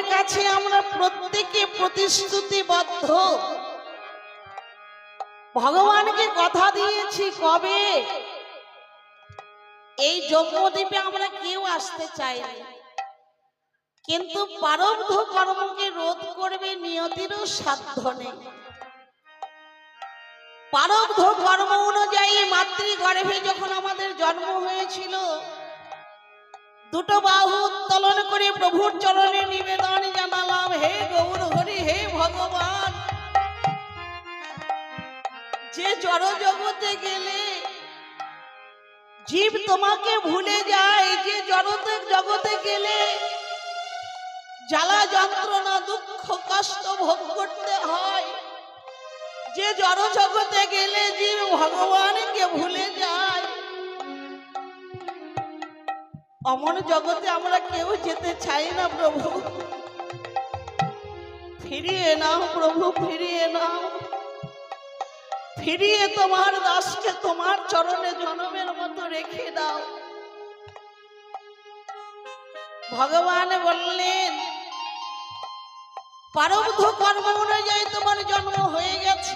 ভগবানের কাছে আমরা প্রত্যেকে প্রতিশ্রুতিবদ্ধ। ভগবানকে কথা দিয়েছি কবে, এই যজ্ঞদ্বীপে আমরা কেউ আসতে চাইনি, কিন্তু প্রারব্ধ কর্মকে রোধ করবে নিয়তিরও সাধ্য নেই। প্রারব্ধ কর্ম অনুযায়ী মাতৃগর্ভে যখন আমাদের জন্ম হয়েছিল, দুটো বাহু উত্তোলন করে প্রভুর চরণে নিবেদন জানালাম, হে গৌর হরি, হে ভগবান, যে জড় জগতে গেলে জীব তোমাকে ভুলে যায়, যে জগতে গেলে জ্বালা যন্ত্রণা দুঃখ কষ্ট ভোগ করতে হয়, যে জড় জগতে গেলে জীব ভগবানকে ভুলে যায়, অমন জগতে আমরা কেউ যেতে চাই না। প্রভু ফিরিয়ে নাও, প্রভু ফিরিয়ে নাও, ফিরিয়ে তোমার দাসকে তোমার চরণে জনমের মতো রেখে দাও। ভগবান বললেন, প্রারব্ধ কর্ম অনুযায়ী তোমার জন্ম হয়ে গেছে,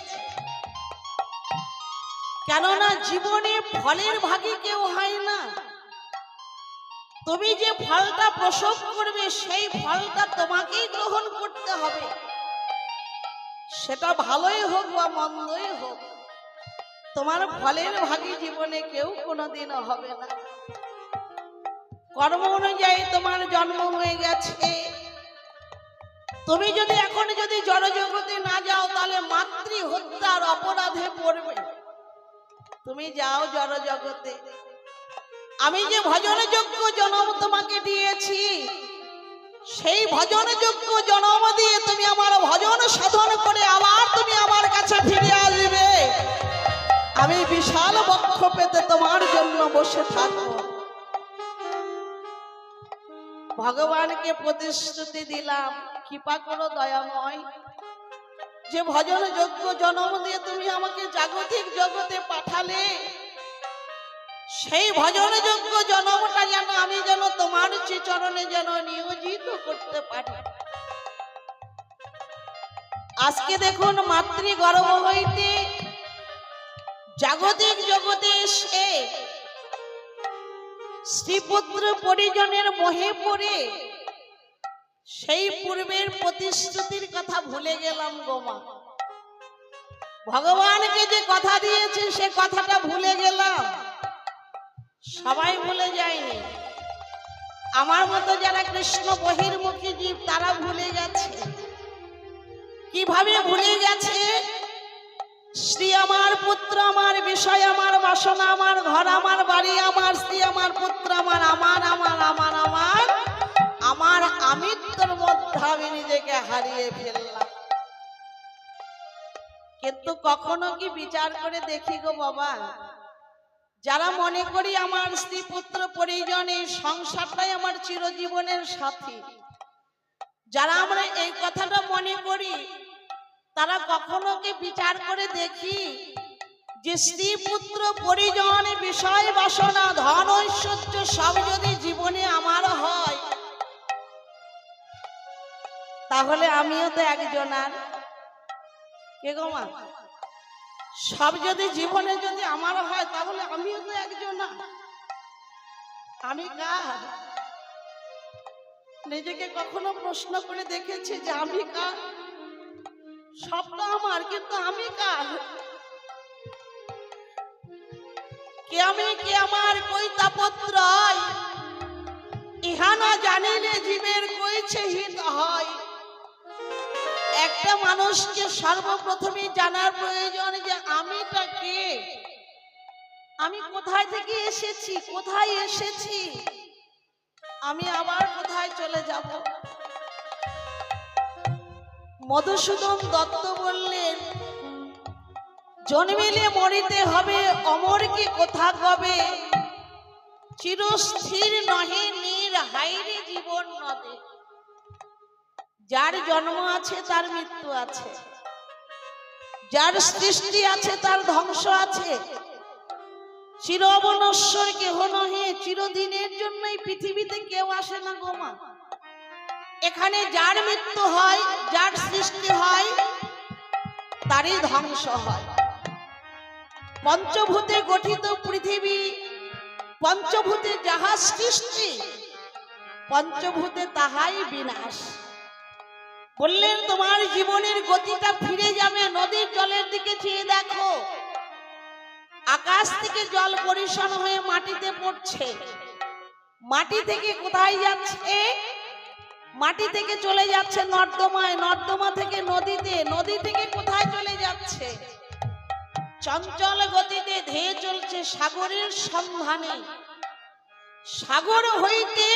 কেননা জীবনে ফলের ভাগী কেউ হয় না। তুমি যে ফলটা প্রসব করবে সেই ফলটা তোমাকেই গ্রহণ করতে হবে, সেটা ভালোই হোক বা মন্দই হোক, তোমার ফলের ভাগী জীবনে কেউ কোনোদিনও হবে না। কর্ম অনুযায়ী তোমার জন্ম হয়ে গেছে, তুমি যদি এখন জড় জগতে না যাও তাহলে মাতৃ হত্যার অপরাধে পড়বে। তুমি যাও জড় জগতে, আমি যে ভজনযোগ্য জন্ম তোমাকে দিয়েছি, সেই ভজনযোগ্য জন্ম দিয়ে তুমি আমার ভজন সাধন করে আবার তুমি আমার কাছে ফিরে আসবে। আমি বিশাল বক্ষ পেতে তোমার জন্য বসে থাকবো। ভগবানকে প্রতিশ্রুতি দিলাম, কৃপা করো দয়াময়, যে ভজনযোগ্য জন্ম দিয়ে তুমি আমাকে জাগতিক জগতে পাঠালে, সেই ভজনযোগ্য জন্মটা যেন আমি তোমার চরণে নিয়োজিত করতে পারি। আজকে দেখুন, মাতৃগর্ভ হইতে জাগতিক জগতে এসে স্ত্রীপুত্র পরিজনের মোহে পড়ে সেই পূর্বের প্রতিশ্রুতির কথা ভুলে গেলাম গোমা। ভগবানকে যে কথা দিয়েছে সে কথাটা ভুলে গেলাম। সবাই ভুলে যায়নি, আমার মতো যারা কৃষ্ণ বহির্মুখী জীব তারা ভুলে গেছে। কিভাবে ভুলে গেছে? স্ত্রী আমার, পুত্র আমার, বিষয় আমার, বাসনা আমার, ঘর আমার, বাড়ি আমার, স্ত্রী আমার, পুত্র আমার, আমার আমার আমার আমার আমার আমিত্বর মধ্যে আমি নিজেকে হারিয়ে ফেললাম। কিন্তু কখনো কি বিচার করে দেখি গো বাবা, যারা মনে করি আমার স্ত্রী পুত্র পরিজন, এই সংসারটাই আমার চিরজীবনের সাথী, যারা আমরা এই কথাটা মনে করি, তারা কখনো কি বিচার করে দেখি যে স্ত্রী পুত্র পরিজন, বিষয় বাসনা, ধন ঐশ্বর্য সব যদি জীবনে আমার হয়, তাহলে আমিও তো একজন। আর কে গো মা, সব যদি জীবনে যদি আমার হয় তাহলে আমিও তো একজন। আমি কার? নিজেকে কখনো প্রশ্ন করে দেখেছি যে আমি কার? সবটা আমার, কিন্তু আমি কার? কে আমি, কে আমার, কই তাপত্র ইহা না জানিলে জীবের কইছে হিত হয়। একটা মানুষকে সর্বপ্রথমে জানার প্রয়োজন যে আমিটা কে, আমি কোথায় থেকে এসেছি, কোথায় এসেছি, আমি আবার কোথায় চলে যাব। মধুসূদন দত্ত বললেন, জন্মিলে মরিতে হবে, অমর কি কোথা কবে, চিরস্থির নহে নীর হাইরে জীবন নদে। যার জন্ম আছে তার মৃত্যু আছে, যার সৃষ্টি আছে তার ধ্বংস আছে। চির অবনশ্বর কেহ নহে, চিরদিনের জন্যই পৃথিবীতে কেউ আসে না গোমা। এখানে যার মৃত্যু হয়, যার সৃষ্টি হয়, তারই ধ্বংস হয়। পঞ্চভূতে গঠিত পৃথিবী, পঞ্চভূতে যাহা সৃষ্টি, পঞ্চভূতে তাহাই বিনাশ। বললেন তোমার জীবনের গতিটা ফিরে যাবে। নদীর জলের দিকে চেয়ে দেখো, আকাশ থেকে জল বর্ষণ হয়ে মাটিতে পড়ছে। মাটি থেকে কোথায় যাচ্ছে? মাটি থেকে চলে যাচ্ছে নর্দমায়, নর্দমা থেকে নদীতে, নদী থেকে কোথায় চলে যাচ্ছে? চঞ্চল গতিতে ধেয়ে চলছে সাগরের সন্ধানে। সাগর হইতে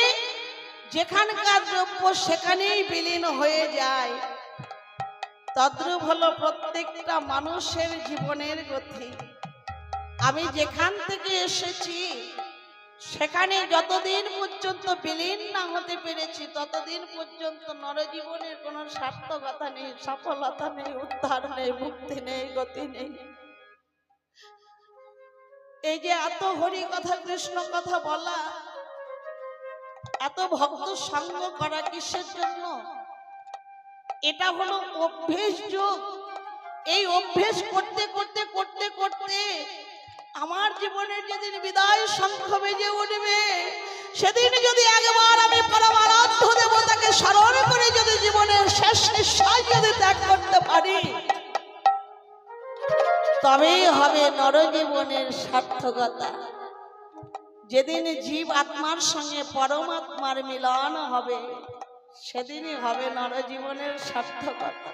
যেখানকার দ্রব্য সেখানেই বিলীন হয়ে যায়। তদ্রূপ হলো প্রত্যেকটা মানুষের জীবনের গতি। আমি যেখান থেকে এসেছি সেখানে যতদিন পর্যন্ত বিলীন না হতে পেরেছি, ততদিন পর্যন্ত নরজীবনের কোনো সার্থকতা নেই, সফলতা নেই, উদ্ধার নেই, মুক্তি নেই, গতি নেই। এই যে এত হরি কথা, কৃষ্ণ কথা বলা, এত ভক্ত সঙ্গ করা কিসের জন্য? এটা হলো অভ্যেস যোগ। এই অভ্যেস করতে করতে করতে করতে আমার জীবনের যেদিন বিদায় শঙ্খ বেজে উঠবে, সেদিন যদি একবার আমি পরমারাধ্য দেবতাকে স্মরণ করে যদি জীবনের শেষ নিঃশ্বাস যদি ত্যাগ করতে পারি, তবেই হবে নরজীবনের সার্থকতা। যেদিন জীব আত্মার সঙ্গে পরমাত্মার মিলন হবে, সেদিনই হবে নরজীবনের সার্থকতা।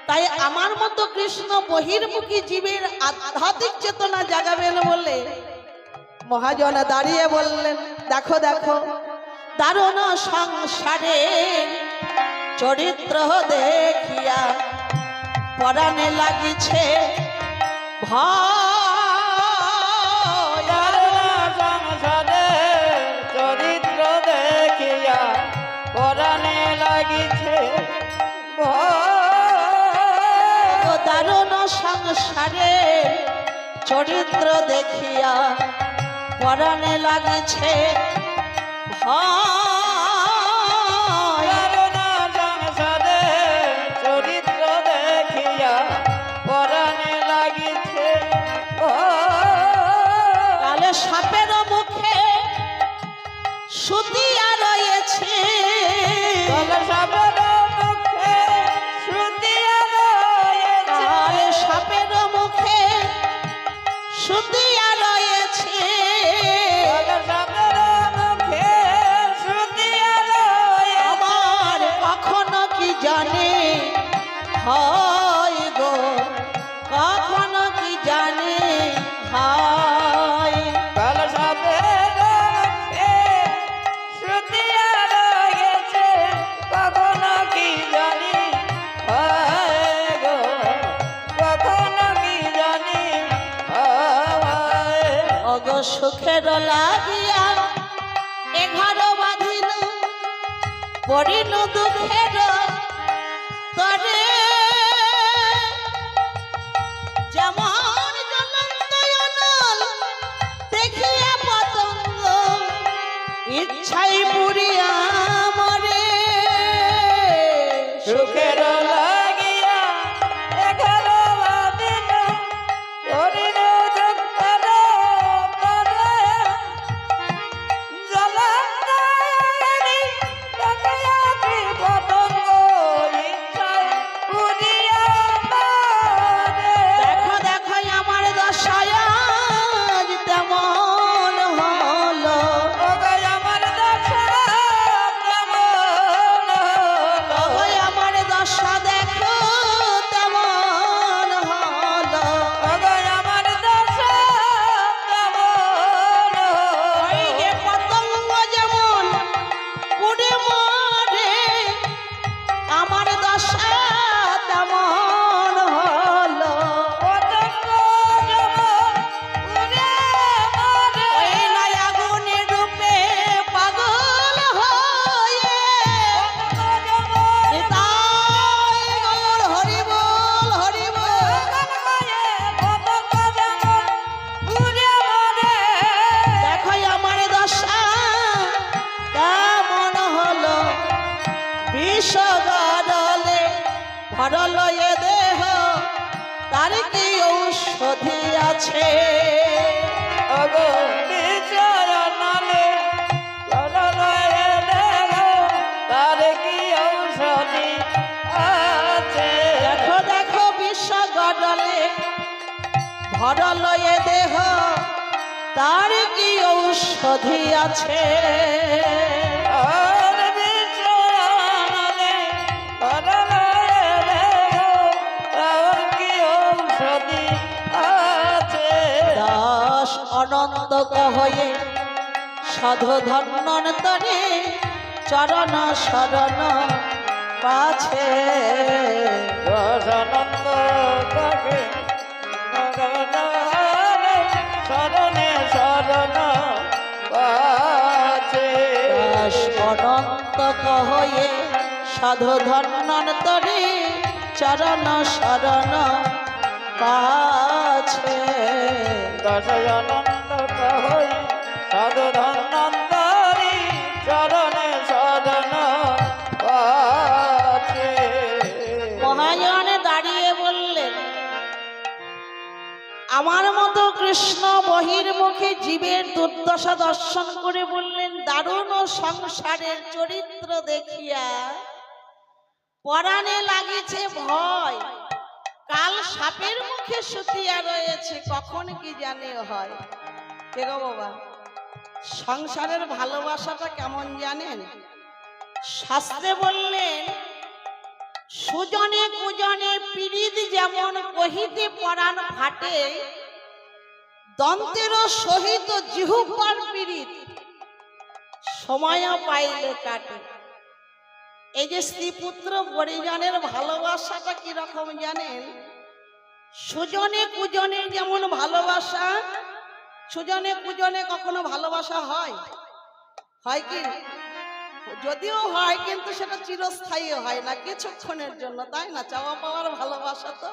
তাই আমার মতো কৃষ্ণ বহির্মুখী জীবের আধ্যাত্মিক চেতনা জাগাবেন বলে মহাজন দাঁড়িয়ে বললেন, দেখো দেখো দারুণ সংসারে চরিত্র দেখিয়া পরাণে লাগিছে ভয়। সংসারে চরিত্র দেখিয়া পরাণে লাগিছে ভয়। দারুণ সংসারে চরিত্র দেখিয়া পরাণে লাগিছে ভয়। সংসারে চরিত্র দেখিয়া পরাণে লাগিছে ভয়। কালে সাপের মুখে সুতিয়া রয়েছে, কালে সাপের মুখে সুতিয়া রয়েছে, কালে সাপের মুখে সুতিয়া রয়েছে। কালে সাপের মুখে সুতিয়া রয়েছে। আমার কখনো কি জানে হয় গো, কখনো কি জানে হয়। কালে সাপের মুখে সুতিয়া রয়েছে, কখনো কি জানি হয় গো, কখনো কি জানি হয়। অগ সুখের লাগিয়া এঘর বাঁধিল, পড়িল দুঃখের তরে। যেমন জ্বলন্ত অনল দেখিয়া পতঙ্গ, ইচ্ছাই পুরিয়া মরে। সুখের লাগিয়া এঘর বাঁধিল, পড়িল দুঃখের তরে। জ্বলন্ত অগ্নি দেখিয়া কি পতঙ্গ, আছে। ওগো বিচরণলে চরণে দেখো তার কি ঔষধি আছে। দেখো দেখো বিশ্ব গডলে ভরলয়ে দেহ তার কি ঔষধি আছে। আর বিচরণলে চরণে দেখো তার কি ঔষধি আছে। দাস অনন্ত কহয়ে সাধু ধন্বন্তরে চরণ শরণ পাছে। রসানন্দ তাকে শরণে শরণ পাছে। দাস অনন্ত কহয়ে সাধু ধন্বন্তরে চরণ শরণ পাছে। দশজনন্দ কহই সাধু ধন্বন্তরি চরণে শরণ পাছে। মহাজন দাঁড়িয়ে বললেন, আমার মতো কৃষ্ণ বহির্মুখী জীবের দুর্দশা দর্শন করে বললেন, দারুণ সংসারের চরিত্র দেখিয়া পরাণে লাগিছে ভয়। কাল সাপের মুখে শুতিয়া রয়েছে, কখন কি জানে হয়। কে গো বাবা, সংসারের ভালোবাসাটা কেমন জানেন? শাস্ত্রে বললেন, সুজনে কুজনে পীড়িত যেমন কহিতে পরাণ ফাটে, দন্তের সহিত জিহ্বার পীড়িত সময় পাইলে কাটে। এই যে স্ত্রী পুত্র পরিজনের ভালোবাসাটা কিরকম জানেন? সুজনে কুজনে যেমন ভালোবাসা, সুজনে কুজনে কখনো ভালোবাসা হয়? হয় কি? যদিও হয় কিন্তু সেটা চিরস্থায়ী হয় না, কিছুক্ষণের জন্য, তাই না? চাওয়া পাওয়ার ভালোবাসা তো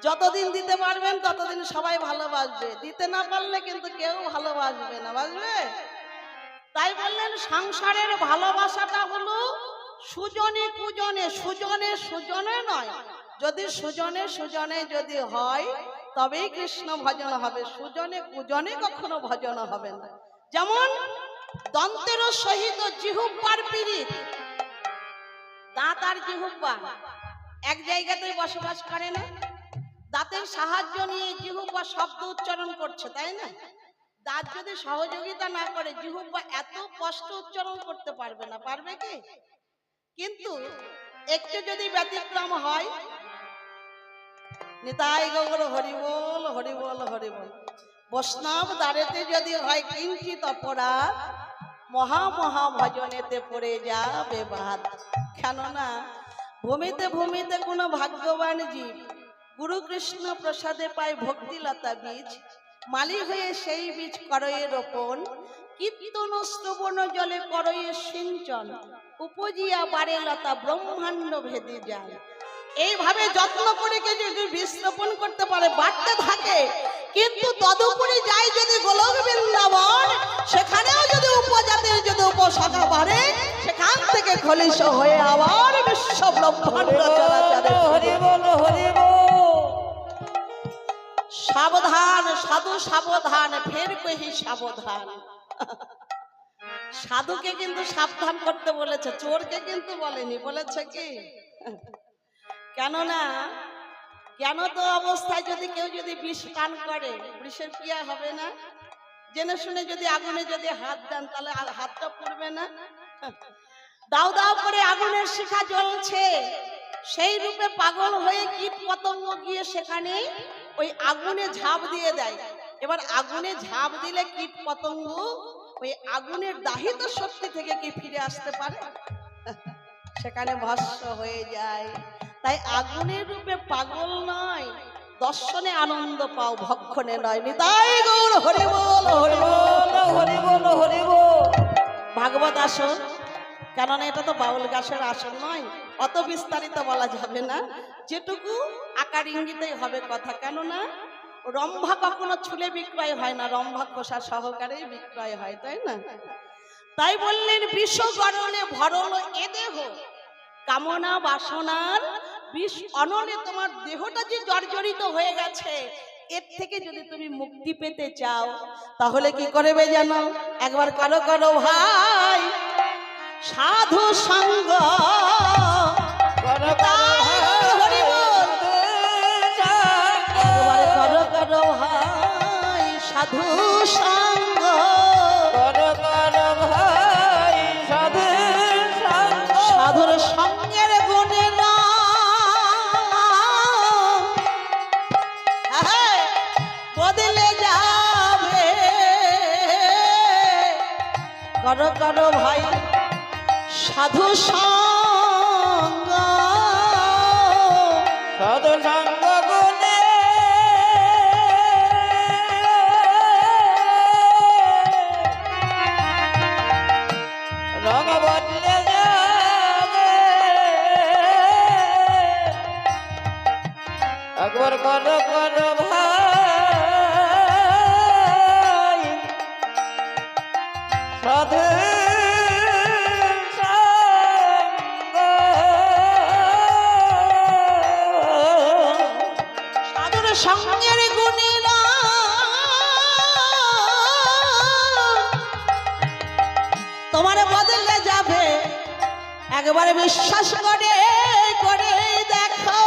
যতদিন দিতে পারবেন ততদিন সবাই ভালোবাসবে, দিতে না পারলে কিন্তু কেউ ভালোবাসবে না, বাসবে? তাই বললেন সংসারের ভালোবাসাটা হলো সুজনে কুজনে, সুজনে সুজনে নয়। যদি সুজনে সুজনে যদি হয় তবেই কৃষ্ণ ভজন হবে, সুজনে কুজনে কখনো ভজন হবে না। যেমন দন্তের সহিত জিহ্বার পীড়িত, দাঁত আর জিহ্বা এক জায়গাতে বসবাস করে না, দাঁতের সাহায্য নিয়ে জিহ্বা শব্দ উচ্চারণ করছে, তাই না? দাঁত যদি সহযোগিতা না করে জিহ্বা এত কষ্ট উচ্চারণ করতে পারবে না, পারবে কি? কিন্তু একটু যদি ব্যতিক্রম হয়, নিতাই গৌর হরিবোল হরিবোল হরিবোল, বৈষ্ণব দ্বারেতে যদি হয় কিঞ্চিত অপরাধ, মহা মহা ভজনেতে পড়ে যাবে বাদ। কেননা ভূমিতে ভূমিতে কোনো ভাগ্যবান জীব গুরু কৃষ্ণ প্রসাদে পায় ভক্তিলতা বীজ, মালি হয়ে সেই বীজ করয়ে রোপণ, কীর্তন শ্রবণ জলে করয়ে সিঞ্চন, উপজিয়া বারে লতা ব্রহ্মাণ্ড ভেদে যায়। এইভাবে যত্ন করে যদি বীজ রোপণ করতে পারে বাড়তে থাকে, কিন্তু তদুপরি যায় যদি গোলক বৃন্দাবন, সেখানেও যদি উপজাতির যদি উপশাখা বাড়ে, সেখান থেকে খলিশ হয়ে আবার বিশ্ব ব্রহ্মাণ্ড চরাচরে। হরিবোল হরিবোল। সাবধান সাধু সাবধান, ফের কহি সাবধান। সাধুকে কিন্তু সাবধান করতে বলেছে, চোরকে কিন্তু বলেনি, বলেছে কি? কেননা জ্ঞানত অবস্থায় যদি কেউ যদি বিষ পান করে, বিষের ক্রিয়া হবে না? জেনে শুনে যদি আগুনে যদি হাত দেন তাহলে হাতটা পুড়বে না? দাও দাও করে আগুনের শিখা জ্বলছে, সেই রূপে পাগল হয়ে কীট পতঙ্গ গিয়ে সেখানে ওই আগুনে ঝাঁপ দিয়ে দেয়। এবার আগুনে ঝাঁপ দিলে কীট পতঙ্গ ওই আগুনের দাহিত শক্তি থেকে কি ফিরে আসতে পারে? সেখানে ভস্ম হয়ে যায়। তাই আগুনের রূপে পাগল নয়, দর্শনে আনন্দ পাও, ভক্ষণে নয়। নিতাই গৌর হরিবোল হরিবোল হরিবোল হরিবোল। ভাগবত আসন, কেননা এটা তো বাউল গাছের আসন নয়, অত বিস্তারিত বলা যাবে না, যেটুকু আকার ইঙ্গিতেই হবে কথা। কেননা রম্ভা কখনো ছুলে বিক্রয় হয় না, রম্ভা খোসা সহকারেই বিক্রয় হয়, তাই না? তাই বললেন বিষ গরলে ভরল এ দেহ, কামনা বাসনার বিষ অনলে তোমার দেহটা যে জর্জরিত হয়ে গেছে, এর থেকে যদি তুমি মুক্তি পেতে চাও তাহলে কি করবে জানো? একবার করো করো ভাই সাধু সঙ্গ। করো তাই হরি বল। একবার করো করো ভাই সাধু সঙ্গ। করো করো ভাই সাধু সঙ্গ। সাধুর সঙ্গের গুণে না বদলে যাবে। করো করো ভাই সাধু সঙ্গ। সাধু সঙ্গ গুণে রঙ বদলে যাবে। একবার করো করো ভাই সাধু সঙ্গ। সাধুর সঙ্গের গুণে না তোমার বদলে যাবে। একবারে বিশ্বাস করে করে দেখো।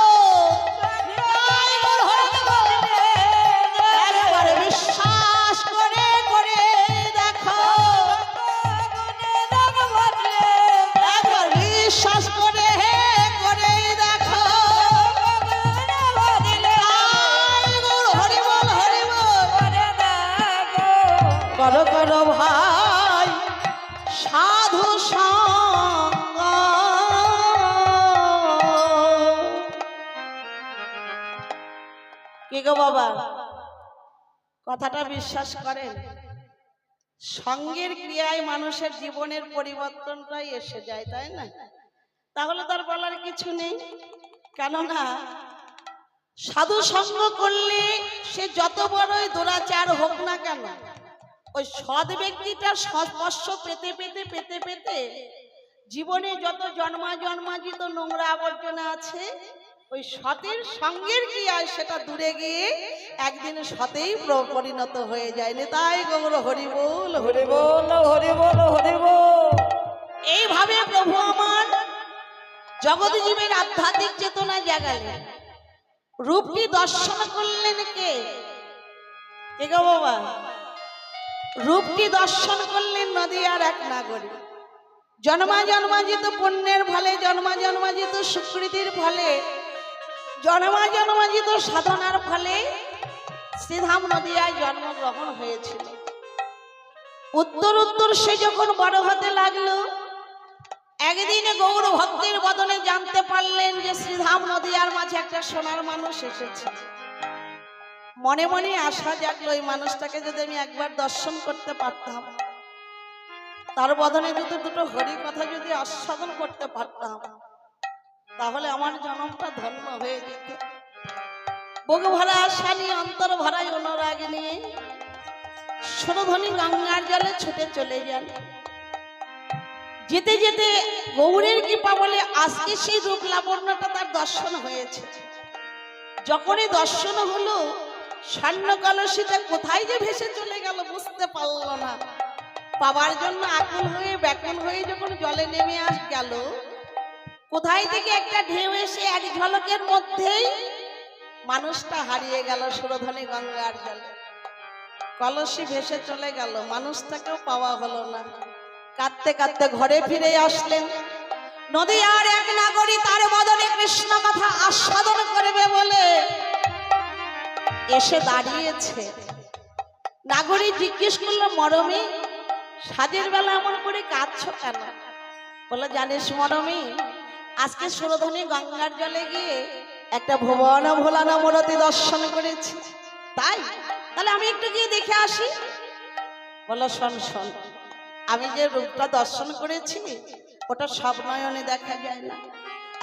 একবারে বিশ্বাস করে করে দেখো। একবার বিশ্বাস করে করে দেখো। হরি বল হরি বল। করো করো ভাই সাধু সঙ্গ। কি গো বাবা কথাটা বিশ্বাস করেন? সঙ্গের ক্রিয়ায় মানুষের জীবনের পরিবর্তনটাই এসে যায়, তাই না? তাহলে তার বলার কিছু নেই। কেননা সাধু সঙ্গ করলে সে যত বড়ই দুরাচার হোক না কেন, ওই সৎ ব্যক্তিটার স্পর্শ পেতে পেতে পেতে পেতে জীবনে যত জন্মাজিত নোংরা আবর্জনা আছে ওই সতের সঙ্গের ক্রিয়ায় সেটা দূরে গিয়ে একদিন সতেই পরিণত হয়ে যায়। তাই গৌর হরি বল হরি হরি বল হরি বল হরি বল। এইভাবে প্রভু আমার জগৎ জীবের আধ্যাত্মিক চেতনা জাগালেন। রূপটি দর্শন করলেন কে? কে গো বাবা? রূপটি দর্শন করলেন নদিয়ার এক নাগরিক। জন্মাজিত পুণ্যের ফলে, জন্মাজিত সুকৃতির ফলে, জন্মাজিত সাধনার ফলে শ্রীধাম নদিয়ায় জন্মগ্রহণ হয়েছিল। উত্তর সে যখন বড় হতে লাগলো, একদিন গৌর ভক্তের বদনে জানতে পারলেন যে শ্রীধাম নদিয়ার মাঝে একটা সোনার মানুষ এসেছে। মনে মনে আশা জাগলো এই মানুষটাকে যদি আমি একবার দর্শন করতে পারতাম, তার বদনে দুটো হরি কথা যদি আস্বাদন করতে পারতাম, তাহলে আমার জন্মটা ধন্য হয়ে যেত। বুক ভরা আশা নিয়ে, অন্তর ভরায় অনুরাগ নিয়ে সুরধ্বনি গঙ্গার জলে ছুটে চলে যান। যেতে যেতে গৌরের কৃপা বলে আজকে সেই রূপ লাবণ্যটা তার দর্শন হয়েছে। যখনই দর্শন হলো, স্বর্ণ কলসিটা কোথায় যে ভেসে চলে গেল বুঝতে পারল না। পাবার জন্য আকুল হয়ে ব্যাকুল হয়ে যখন জলে নেমে গেল, কোথায় থেকে একটা ঢেউ এসে এক ঝলকের মধ্যেই মানুষটা হারিয়ে গেল সুরধ্বনি গঙ্গার জলে। কলসি ভেসে চলে গেল, মানুষটাকেও পাওয়া হলো না। কাঁদতে কাঁদতে ঘরে ফিরে আসলেন। নদিয়ার এক নাগরী তার বদনে কৃষ্ণ কথা আস্বাদন করবে বলে এসে দাঁড়িয়েছে। নাগরী জিজ্ঞেস করলো, মরমী সাজের বেলা এমন করে কাঁদছো কেন? বলে, জানিস মরমী, আজকে সুরধ্বনি গঙ্গার জলে গিয়ে একটা ভুবন ভোলানো মূরতি দর্শন করেছি। তাই? তাহলে আমি একটু গিয়ে দেখে আসি। বলো, শোন শোন, আমি যে রূপটা দর্শন করেছি ওটা সব নয়নে দেখা যায় না।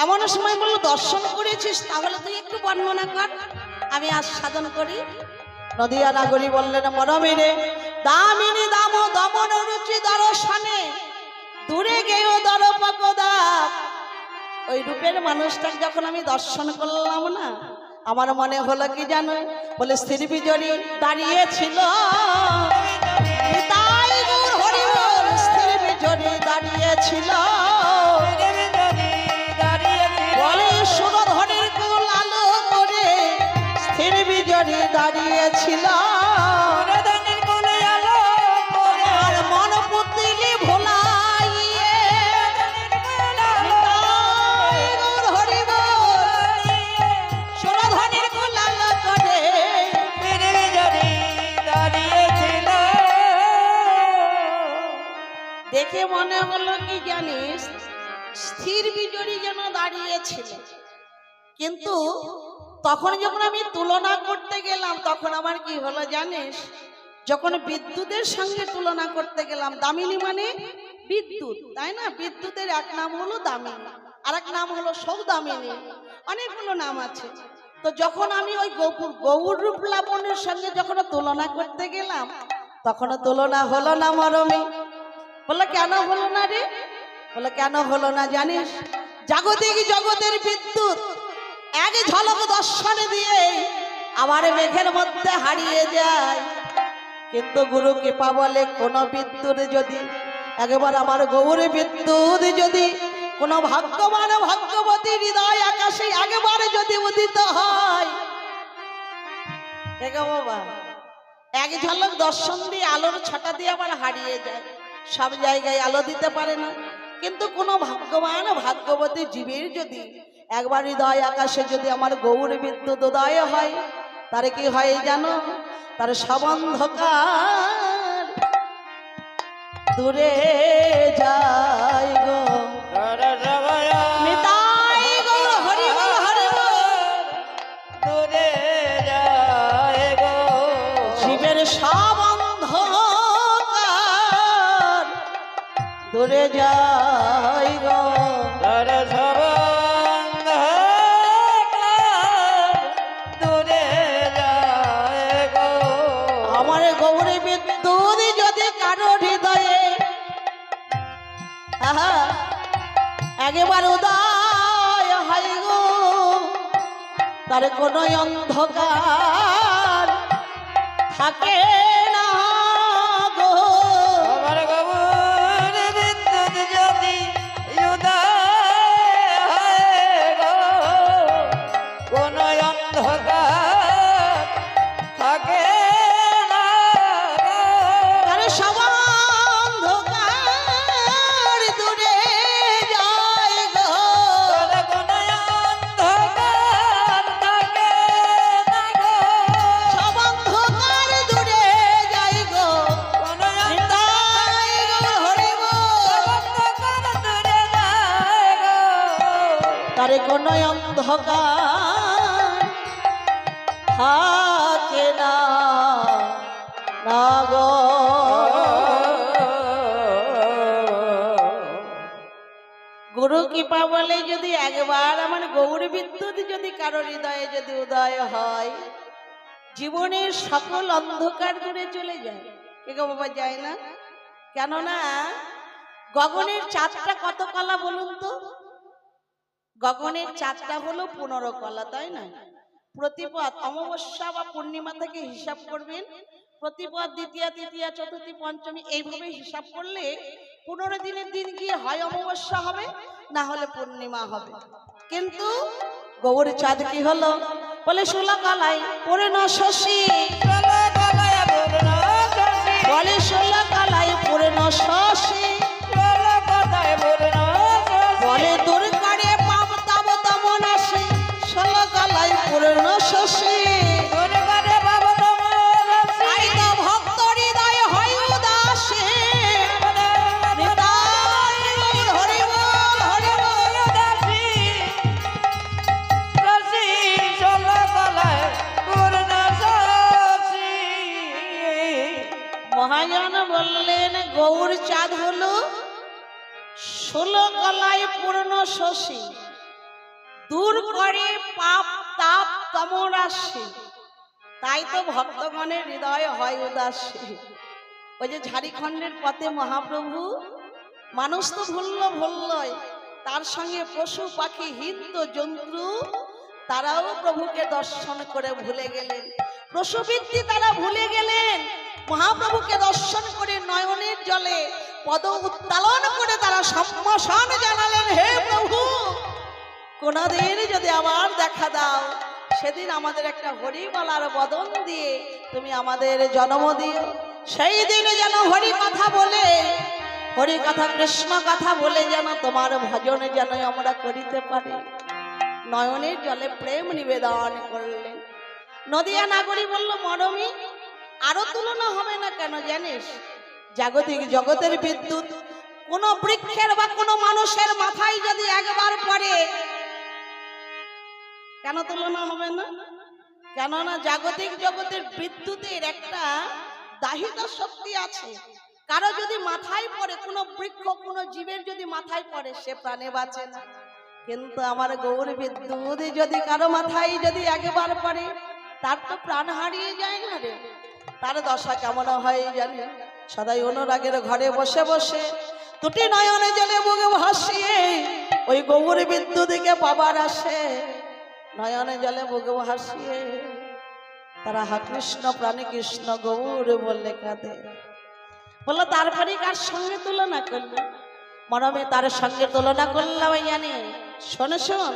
এমন সময় বললো, দর্শন করেছিস তাহলে তুই একটু বর্ণনা কর, আমি আস্বাদন করি। নদিয়া নাগরী বললেন, মরমী রে, দামিনী দাম দমন রুচি দর্শনে দূরে গেও দরপকদা। ওই রূপের মানুষটাকে যখন আমি দর্শন করলাম না, আমার মনে হলো কি জানো, বলে স্থির বিজড়ি দাঁড়িয়েছিল, নিতাই গৌর হরি বল, স্থির বিজড়ি দাঁড়িয়েছিল, বলে সুরধনের কুল আলো করে স্থির বিজড়ি দাঁড়িয়েছিল, আর মন পুতিলি ভোলাইয়ে, নিতাই গৌর হরি বল, সুরধনের কুল আলো করে। দেখে মনে হলো কি জানিস, স্থির বিজড়ি যেন দাঁড়িয়েছিল, কিন্তু তখন যখন আমি তুলনা করতে গেলাম তখন আমার কি হলো জানিস, যখন বিদ্যুতের সঙ্গে তুলনা করতে গেলাম, দামিনী মানে বিদ্যুৎ, তাই না? বিদ্যুতের এক নাম হলো দামিনী, আর এক নাম হলো সৌদামিনী, অনেকগুলো নাম আছে। তো যখন আমি ওই গৌর রূপ লাবণের সঙ্গে যখন তুলনা করতে গেলাম, তখন তুলনা হলো না মরমে। বলে কেন হলো না রে? বলে কেন হলো না জানিস, জাগতিক জগতের বিদ্যুৎ এক ঝলক দর্শন দিয়ে আবার মেঘের মধ্যে হারিয়ে যায়, কিন্তু গুরু কৃপা বলে কোন বিদ্যুৎ যদি একবার আমার গৌর বিদ্যুৎ যদি কোন ভাগ্যবান ভাগ্যবতী হৃদয় আকাশে একবার যদি উদিত হয়, বাবা এক ঝলক দর্শন দিয়ে আলোর ছটা দিয়ে আবার হারিয়ে যায়, সব জায়গায় আলো দিতে পারে না, কিন্তু কোনো ভাগ্যবান ভাগ্যবতী জীবের যদি একবার হৃদয় আকাশে যদি আমার গৌর বিদ্যুৎ উদয় হয়, তার কি হয় জানো, তার সব অন্ধকার দূরে যায় গো। নিতাই গৌর হরি বল, হরি বল, জীবের সব অন্ধকার দূরে যায় গো। আমার গৌর বিদ্যুৎ যদি কারো হৃদয়ে একবার উদয় হয় গো, তার কোন অন্ধকার থাকে না গো। তার সব অন্ধকার দূরে যায় গো। সব অন্ধকার দূরে যায় গো। নিতাই গৌর হরি বল, তারে কোন অন্ধকার থাকে না না গো। গুরু কৃপা বলে যদি একবার আমার গৌর বিদ্যুৎ যদি কারো হৃদয়ে যদি উদয় হয়, জীবনের সকল অন্ধকার দূরে চলে যায়। কে গো বাবা, যায় না? কেননা গগনের চাঁদটা কত কলা বলুন তো? গগনের চাঁদটা হলো 15 কলা, তাই না? প্রতিপদ অমাবস্যা বা পূর্ণিমা থেকে হিসাব করবেন, প্রতিপদ দ্বিতীয়া তৃতীয়া চতুর্থী পঞ্চমী এইভাবে হিসাব করলে 15 দিনের দিন গিয়ে হয় অমাবস্যা হবে, না হলে পূর্ণিমা হবে। কিন্তু গৌর চাঁদ কি হলো, বলে 16 কলায় পূর্ণ শশী, বলে 16 কলায় পূর্ণ শশী, বলে দূর করে পাপ তাব তমন আসে, 16 কলায় পূর্ণ শশী, তাই তো ভক্ত হৃদয় হয় উদাসী। নিতাই গৌর হরি বল, হরি বল, মহাজন বললেন গৌর চাঁদ হলো 16 কলায় পূর্ণ শশী, দূর করে পাপ তাপ তমরাশি, তাই তো ভক্তগণের হৃদয় হয় উদাসী। ওই যে ঝাড়খণ্ডের পথে মহাপ্রভু, মানুষ তো ভুলল ভুললই, তার সঙ্গে পশু পাখি হিত জন্তু তারাও প্রভুকে দর্শন করে ভুলে গেলেন, প্রসবৃত্তি তারা ভুলে গেলেন। মহাপ্রভুকে দর্শন করে নয়নের জলে পদ উত্তোলন করে তারা সম্ভাষণ জানালেন, হে প্রভু, কোনদিন যদি আবার দেখা দাও, সেদিন আমাদের একটা হরিমালার বদন দিয়ে তুমি আমাদের জন্ম দিও। সেই দিনে যেন হরি কথা বলে, হরি কথা কৃষ্ণ কথা বলে যেন তোমার ভজনে যেন আমরা করিতে পারি। নয়নের জলে প্রেম নিবেদন করলেন। নদিয়া নাগরী বলল, মরমি আরো তুলনা হবে না কেন জানিস? জাগতিক জগতের বিদ্যুৎ কোন বৃক্ষের বা কোনো মানুষের মাথায় যদি একবার পড়ে, কেন তুলনা হবে না? কেননা জাগতিক জগতের বিদ্যুতের একটা দাহিতা শক্তি আছে। কারো যদি মাথায় পড়ে, কোনো বৃক্ষ কোনো জীবের যদি মাথায় পড়ে, সে প্রাণে বাঁচে না। কিন্তু আমার গৌর বিদ্যুৎ যদি কারো মাথায় যদি একবার পড়ে, তার তো প্রাণ হারিয়ে যায় না রে। তার দশা কেমন হয় জানি? সদাই অনুরাগের ঘরে বসে বসে দুটি নয়নে জলে বুকে ভাসিয়ে ওই গৌর বিদ্যুৎকে পাবার আসে, নয়নে জলে বুকে ভাসিয়ে তারা হা কৃষ্ণ প্রাণী কৃষ্ণ গৌর বললে কাঁদে। বললো তারপরে কার সঙ্গে তুলনা করলো? মরমে তার সঙ্গে তুলনা করলাম, জানি শোন শোন,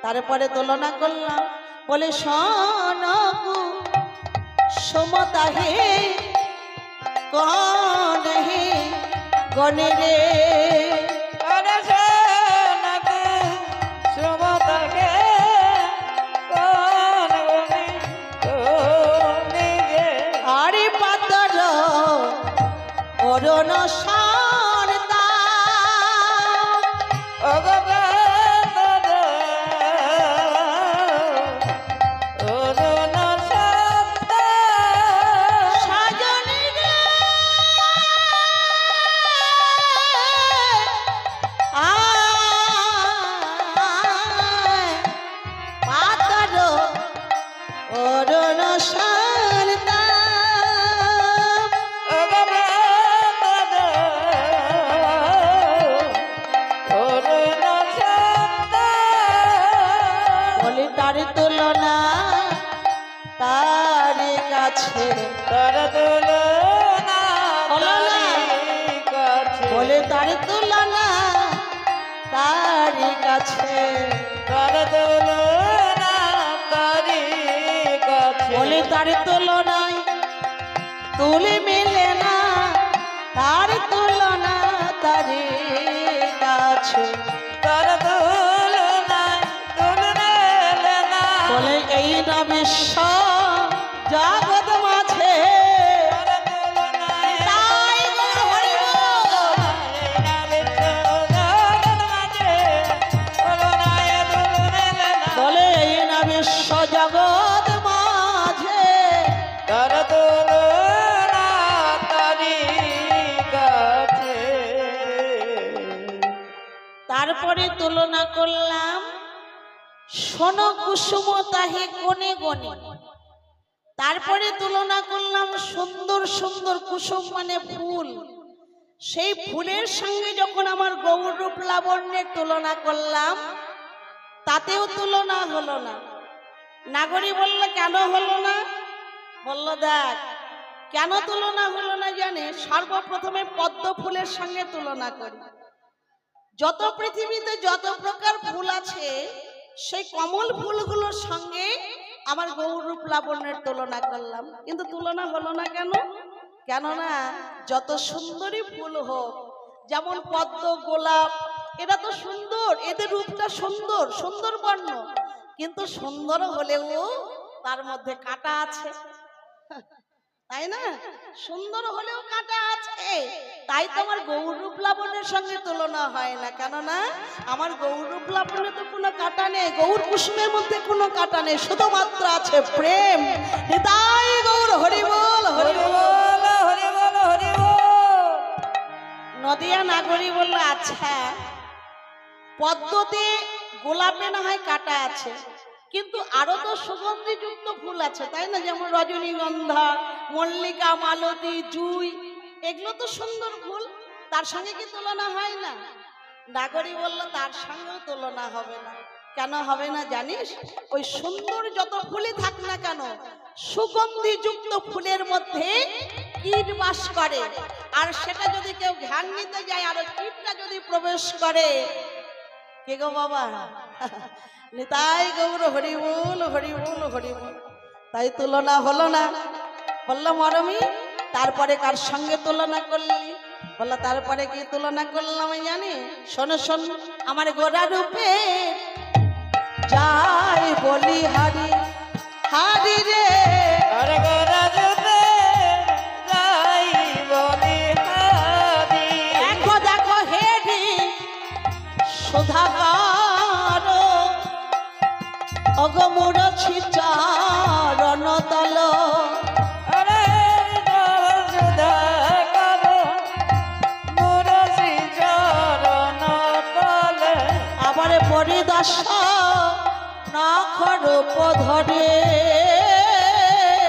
তারপরে তুলনা করলাম, বলে শোন সমতা হে কন হে গনে রে, अरे सोनक सुमता के कौन गुनी गुनी गे। আরে পাতর অরণ শান্তা, সাজনি রে পাতর অরণ শান্তা, বলে তার তুলনা তার কাছে, বলে তার তুলনা তার কাছে, বলে তার তুলনায় তুলে মেলে না, তার তুলনা তার কাছে। বলে এই না বিশ্ব জগৎ মাঝে, তাই গৌর হরি বল। বলে এই না বিশ্ব জগৎ মাঝে, তারপরে তুলনা করলাম শোন কুসুম তাহে কোনে গনে, তারপরে তুলনা করলাম সুন্দর সুন্দর কুসুম মানে ফুল, সেই ফুলের সঙ্গে যখন আমার গৌর রূপ লাবণ্যের তুলনা করলাম, তাতেও তুলনা হলো না। নাগরী বলল, কেন হলো না? বলল, দেখ কেন তুলনা হলো না জানে? সর্বপ্রথমে পদ্ম ফুলের সঙ্গে তুলনা করি। যত পৃথিবীতে যত প্রকার ফুল আছে, সেই কমল ফুলগুলোর সঙ্গে আমার গৌরূপ লাবণ্যের তুলনা করলাম, কিন্তু তুলনা হলো না কেন? কেননা যত সুন্দরী ফুল হোক, যেমন পদ্ম গোলাপ, এরা তো সুন্দর, এদের রূপটা সুন্দর, সুন্দর বর্ণ, কিন্তু সুন্দর হলেও তার মধ্যে কাঁটা আছে, তাই না? সুন্দর হলেও কাঁটা আছে। তাই তো আমার গৌরূপ লাবণ্যের সঙ্গে তুলনা হয় না। কেননা আমার গৌরূপ লাবণ্যে তো কোনো কাঁটা নেই, গৌর কুসুমের মধ্যে কোনো কাঁটা নেই, শুধুমাত্র আছে প্রেম। তাই গৌর হরি বল, হরি বল, হরি বল, হরি বল। নদিয়া নাগরী বলল, আচ্ছা পদ্মতে গোলাপে না হয় কাঁটা আছে, কিন্তু আরো তো সুগন্ধিযুক্ত ফুল আছে, তাই না? যেমন রজনীগন্ধা, মল্লিকা, মালতী, জুই, এগুলো তো সুন্দর ফুল, তার সঙ্গে কি তুলনা হয় না? নাগরী বলল, তার সঙ্গেও তুলনা হবে না। কেন হবে না জানিস? ওই সুন্দর যত ফুলই থাক না কেন, সুগন্ধি যুক্ত ফুলের মধ্যে কীট বাস করে, আর সেটা যদি কেউ ঘ্রাণ নিতে যায় আর ওই কীটটা যদি প্রবেশ করে, কে গো বাবা, নিতাই গৌর হরি বল হরি বল হরি বল। তাই তুলনা হলো না। বললাম মরমি, তারপরে কার সঙ্গে তুলনা করলি? বললো তারপরে কি তুলনা করলাম জানি? শোনো শোন, আমার গোরা রূপে যাই বলি হারি হারি রে, আরে গোরা রূপে যাই বলি হারি। দেখো দেখো হেরি সুধাকার অগমুরছি চারণ তল, আরে সুধা করো মুরসি চরণ তলে। আবার পরিদর্শ নখ রূপ ধরে,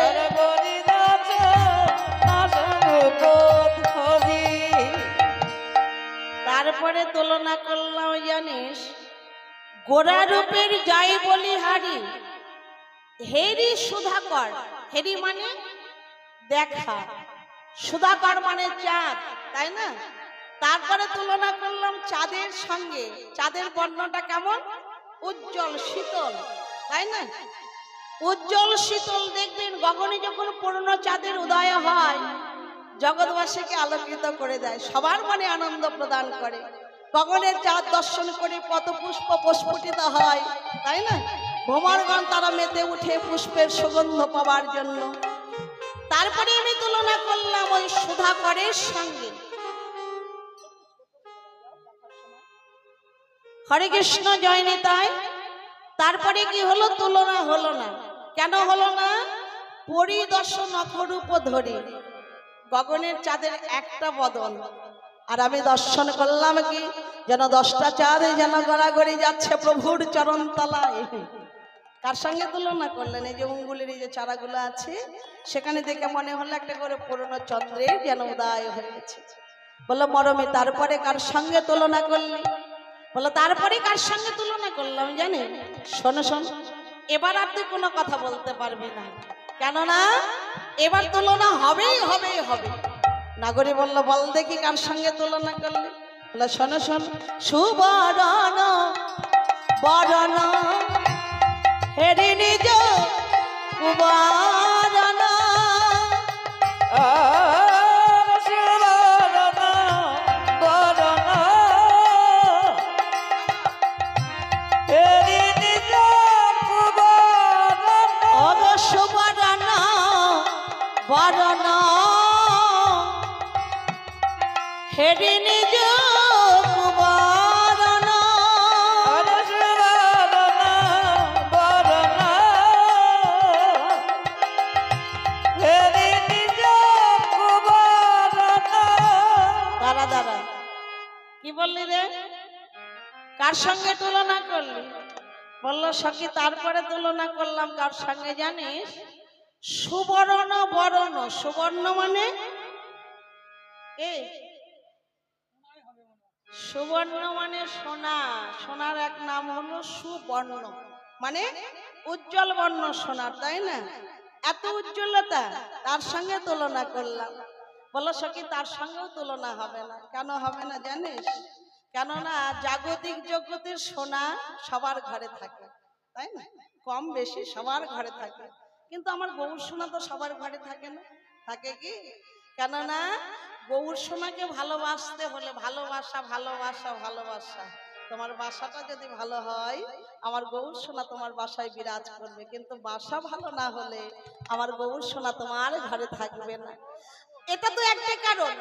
আরে বলিদাস নাসরূপ ধরি। তারপরে তুলনা করলাম জানিস? গোরা রূপের যাই বলি হারি, হেরি সুধাকর। হেরি মানে দেখা, সুধাকর মানে চাঁদ, তাই না? তারপরে তুলনা করলাম চাঁদের সঙ্গে। চাঁদের বর্ণটা কেমন? উজ্জ্বল শীতল, তাই না? উজ্জ্বল শীতল। দেখবেন গগনে যখন পূর্ণ চাঁদের উদয় হয়, জগৎবাসীকে আলোকিত করে দেয়, সবার মনে আনন্দ প্রদান করে। গগনের চাঁদ দর্শন করে পথপুষ্প প্রস্ফুটিত হয়, তাই না? ভ্রমরগণ তারা মেতে উঠে পুষ্পের সুগন্ধ পাওয়ার জন্য। তারপরে আমি তুলনা করলাম ওই সুধাকরের সঙ্গে। হরে কৃষ্ণ জয় নিতাই। তারপরে কি হলো? তুলনা হলো না। কেন হলো না? পরিদর্শন অপরূপ ধরি, গগনের চাঁদের একটা বদল, আর আমি দর্শন করলাম কি যেন 10টা চাঁদ যেন গড়াগড়ি যাচ্ছে প্রভুর চরণ তলায়। কার সঙ্গে তুলনা করলেন? এই যে অঙ্গুলের এই যে চারাগুলো আছে, সেখানে দেখে মনে হলো একটা করে পুরনো চন্দ্রের যেন উদয় হয়েছে। বললো মরমে, তারপরে কার সঙ্গে তুলনা করলি? বললো তারপরে কার সঙ্গে তুলনা করলাম জানি? শোনো শোন, এবার আর তুই কোনো কথা বলতে পারবি না, কেননা এবার তুলনা হবেই হবেই হবে। নাগরী বলল বল দেখি কার সঙ্গে তুলনা করলি? বললো শোনো শোন, সুবরণ বরণ হেরি নিজ কুবরণ, আর সুবরণ বরণ হেরি নিজ কুবরণ। অগ সুবরণ বরণ হেরি নিজ কুবরণ, আরে সুবরণ বরণ হেরি নিজ কুবরণ। দাঁড়া দাঁড়া, কি বললি রে? কার সঙ্গে তুলনা করলি? বললো সখী তারপরে তুলনা করলাম কার সঙ্গে জানিস? সুবর্ণ বরণ। সুবর্ণ মানে সুবর্ণ মানে সোনা, সোনার এক নাম হলো সুবর্ণ, মানে উজ্জ্বল বর্ণ সোনার, তাই না? এত উজ্জ্বলতা, তার সঙ্গে তুলনা করলাম। বলো সখী তার সঙ্গেও তুলনা হবে না। কেন হবে না জানিস? কেননা জাগতিক জগতের সোনা সবার ঘরে থাকে, তাই না? কম বেশি সবার ঘরে থাকে, কিন্তু আমার গৌর সোনা তো সবার ঘরে থাকে না। থাকে কি? কেননা গৌর সোনাকে ভালোবাসতে হলে ভালোবাসা ভালোবাসা ভালোবাসা, তোমার বাসাটা যদি ভালো হয় আমার গৌর সোনা তোমার বাসায় বিরাজ করবে, কিন্তু বাসা ভালো না হলে আমার গৌর সোনা তোমার ঘরে থাকবে না। এটা তো একটা কারণ।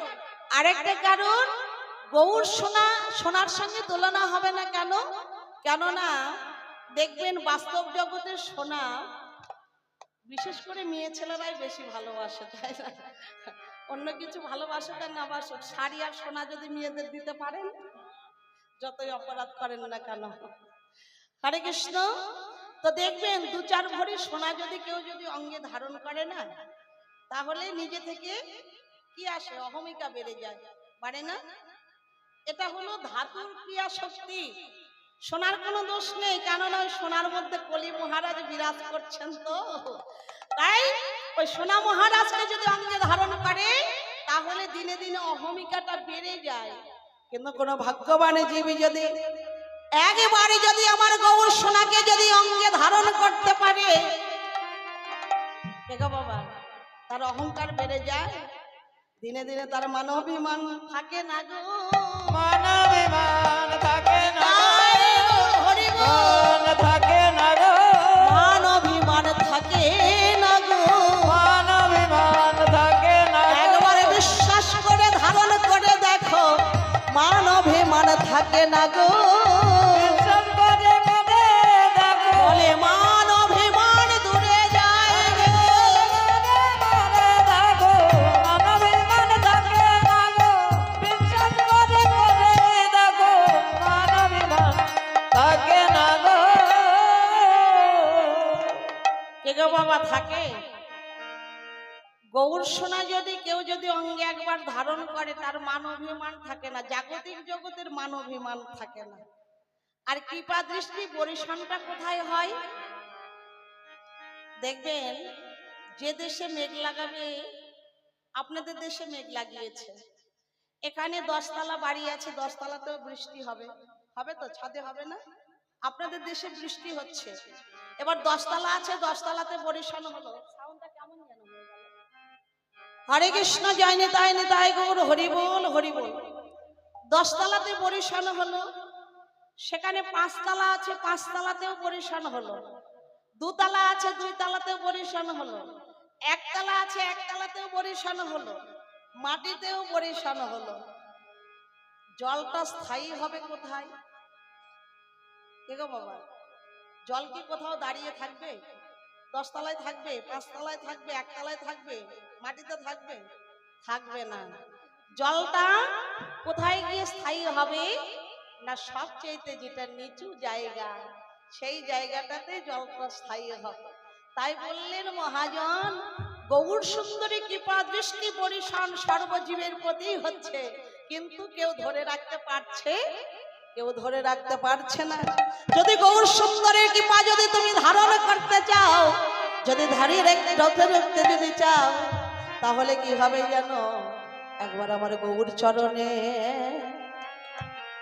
আরেকটা কারণ, গৌর সোনা সোনার সঙ্গে তুলনা হবে না কেন? কেননা দেখবেন বাস্তব জগতের সোনা বিশেষ করে মেয়ে ছেলেরাই বেশি ভালোবাসে, তাই না? অন্য কিছু ভালোবাসুক আর না বাসুক, শাড়ি আর সোনা যদি মেয়েদের দিতে পারেন, যতই অপরাধ করেন না কেন। হরে কৃষ্ণ। তো দেখবেন 2-4 ভরি সোনা যদি কেউ যদি অঙ্গে ধারণ করে না, তাহলে নিজে থেকে কি আসে? অহমিকা বেড়ে যায়, পারে না? এটা হলো ধাতুর ক্রিয়া শক্তি। সোনার কোনো দোষ নেই, কেননা ওই সোনার মধ্যে কলি মহারাজ বিরাজ করছেন। তো তাই ওই সোনা মহারাজকে যদি অঙ্গে ধারণ করে তাহলে দিনে দিনে অহমিকাটা বেড়ে যায়। কিন্তু কোনো ভাগ্যবান জীবী যদি একবারে যদি আমার গৌর সোনাকে যদি অঙ্গে ধারণ করতে পারে, দেখো বাবা, তার অহংকার বেড়ে যায়, দিনে দিনে তার মানবিমান থাকে না গো, মানবিমান থাকে না গো, হরি গো, মান থাকে না গো, মানবিমান থাকে না গো, মানবিমান থাকে না গো। একবারে বিশ্বাস করে ধারণ করে দেখো, মানবিমান থাকে না গো, বিশ্বাস করে করে দেখো, বলে মানবিমান দূরে যায় গো। করে দেখো, মানবিমান থাকে না গো। বিশ্বাস করে করে দেখো, মানবিমান থাকে না গো। কে গো বাবা থাকে? গৌর সোনা যদি কেউ যদি অঙ্গে একবার ধারণ করে তার মান অভিমান থাকে না, জাগতিক জগতের মান অভিমান থাকে না। আর কৃপা দৃষ্টি পরিশনটা কোথায় হয় দেখবেন, যে দেশে মেঘ লাগাবে, আপনাদের দেশে মেঘ লাগিয়েছে, এখানে 10তলা বাড়ি আছে, 10তলাতেও বৃষ্টি হবে, হবে তো? ছাদে হবে না? আপনাদের দেশে বৃষ্টি হচ্ছে, এবার 10তলা আছে, 10তলাতে বরিশন হলো, সাউন্ডটা কেমন যেন হয়ে গেল। হরে কৃষ্ণ, জয় নিতাই নিতাই গৌর, হরি বল হরি বল। 10তলাতে বরিশন হলো, সেখানে 5তলা আছে, 5তলাতেও বরিশন হলো, 2তলা আছে, 2তলাতেও বরিশন হলো, 1তলা আছে, 1তলাতেও বরিশন হলো, মাটিতেও বরিশন হলো। জলটা স্থায়ী হবে কোথায়? কে গো বাবা? জল কি কোথাও দাঁড়িয়ে থাকবে? 10তলায় থাকবে, 5তলায় থাকবে, 1তলায় থাকবে, মাটিতে থাকবে? থাকবে না। জলটা কোথায় গিয়ে স্থায়ী হবে না? সবচেয়ে যেটা নিচু জায়গা, সেই জায়গাটাতে জলটা স্থায়ী হবে। তাই বললেন মহাজন, গৌর সুন্দরী কৃপা দৃষ্টি পরিশন সর্বজীবের প্রতি হচ্ছে, কিন্তু কেউ ধরে রাখতে পারছে? কেউ ধরে রাখতে পারছে না। যদি গৌর সুন্দরের কৃপা যদি তুমি ধারণ করতে চাও, যদি ধারিয়ে রাখতে যদি চাও, তাহলে কি হবে জানো? একবার আমার গৌর চরণে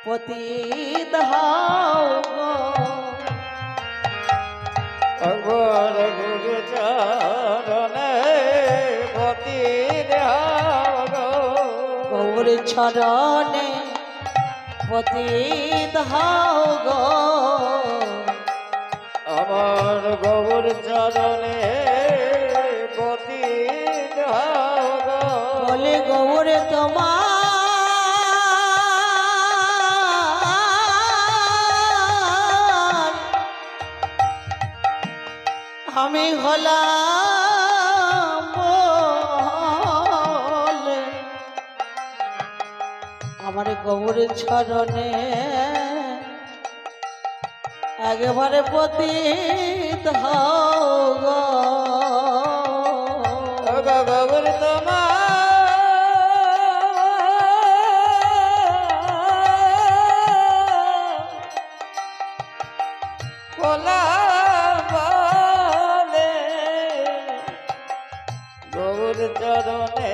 পতিত হও গো। একবার গুরু চরণে পতিত হও গো। গৌর চরণে পতিত হও গো। আমার গৌর চরণে পতিত হও গো। বলে গৌর তোমার আমি হলাম বলে, আমার গৌর চরণে একবারে পতিত হও গো। গৌর তোমার বলা বলে গৌর চরণে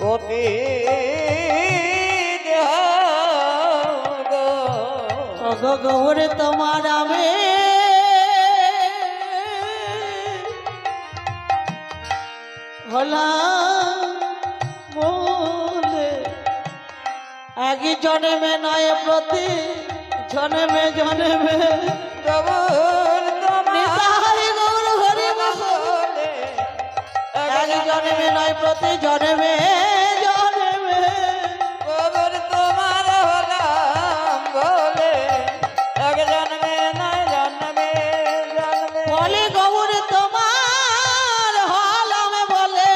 পতিত হও গো। ওগো গৌর তোমার আমি হলাম বলে, এক জন্মে নয় প্রতি জন্মে জন্মে গৌর নিতাই গৌর হরি বল। বলে এক জন্মে নয় প্রতি জন্মে জন্মে গৌর তোমার হলাম বলে এক জন্মে নয় জন্মে জন্মে বলে গৌর তোমার হলাম বলে,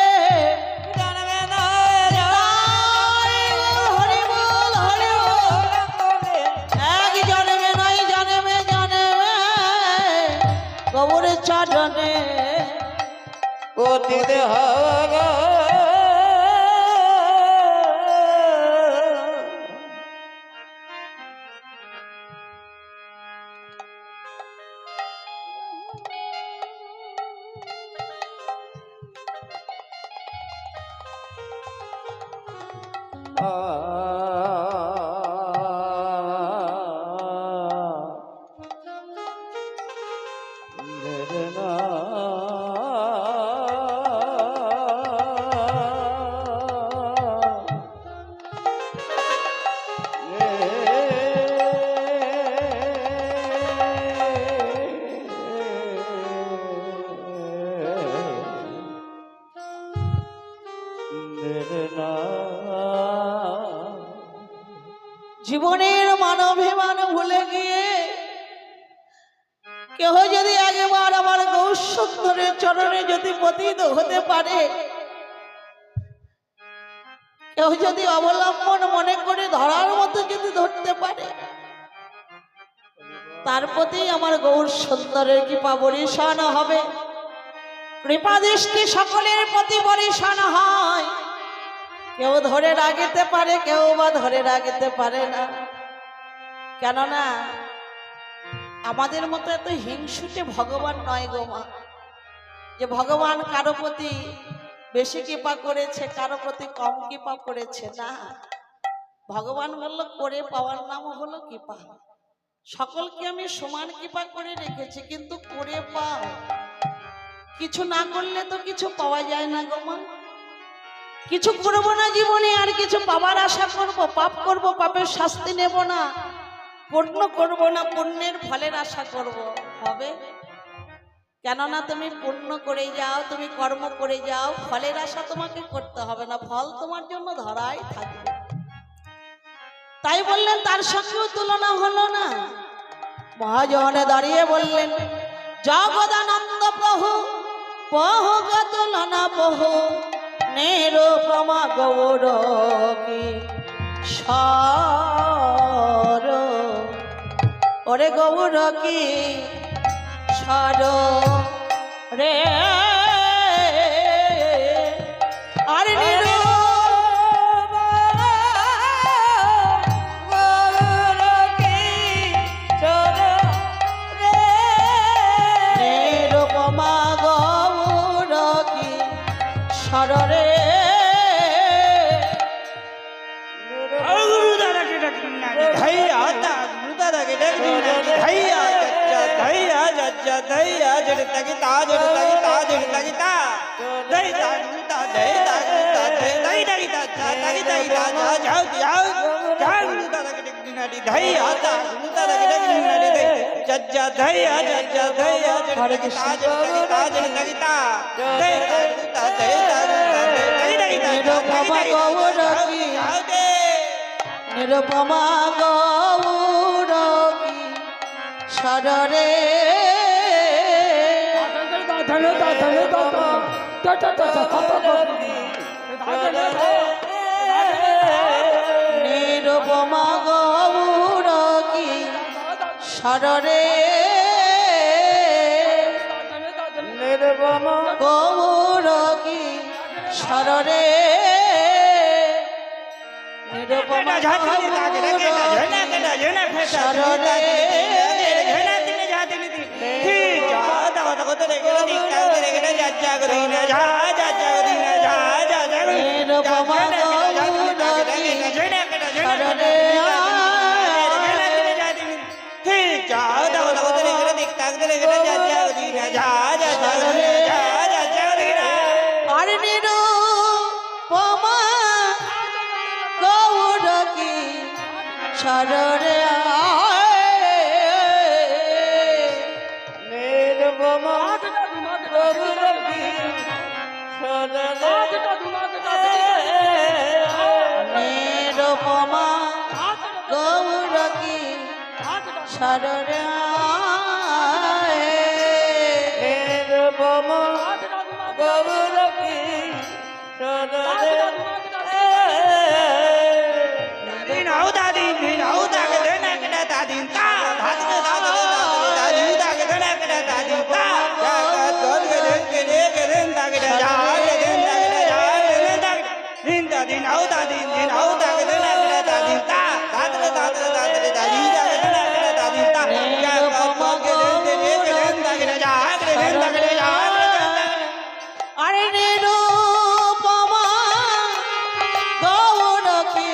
জন্মে নয় নিতাই গৌর হরি বল হরি বল। বলে এক জন্মে নয় জন্মে জন্মে গৌর চরণে পতিত হও গো। জীবনের মানবিমান ভুলে গিয়ে কেহ যদি একবার আমার গৌরসুন্দরের চরণে যদি পতিত হতে পারে, কেউ যদি অবলম্বন মনে করে ধরার মতো যদি ধরতে পারে, তার প্রতি আমার গৌরসুন্দরের কৃপা বরিশান হবে। কৃপা দৃষ্টি সকলের প্রতি বরিশান হয়। কেউ ধরে রাখিতে পারে, কেউ বা ধরে রাখিতে পারে না। কেননা আমাদের মতো এত হিংসুটে ভগবান নয় গো মা, যে ভগবান কারো প্রতি বেশি কৃপা করেছে, কারো প্রতি কম কৃপা করেছে না। ভগবান বলল করে পাওয়ার নাম হলো কৃপা। সকলকে আমি সমান কৃপা করে রেখেছি, কিন্তু করে পাও। কিছু না করলে তো কিছু পাওয়া যায় না গো মা। কিছু করবো না জীবনে, আর কিছু পাবার আশা করব, পাপ করব, পাপের শাস্তি নেব না। পুণ্য করব না, পুণ্যের ফলের আশা করব, হবে? কেননা তুমি পুণ্য করে যাও, তুমি কর্ম করে যাও, ফলের আশা তোমাকে করতে হবে না, ফল তোমার জন্য ধরাই থাকবে। তাই বললেন তার সঙ্গেও তুলনা হলো না। মহাজনে দাঁড়িয়ে বললেন জগদানন্দ প্রভু বহু তুলনা বহু নিরুপমা গৌর কি সর, ওরে গৌর কি সর রে। আর নিরুপমা গৌর কি সরে। নিরুপমা গৌর কি সরে। নিরুপমা গৌর কি সরে। নিরুপমা গৌর কি সরে। নিরুপমা সরে। নিরুপমা গৌর কি সরে। নিরুপমা গৌর কি সরে। নিরুপমা গৌর কি সরে। আরে নিরুপমা গৌর কি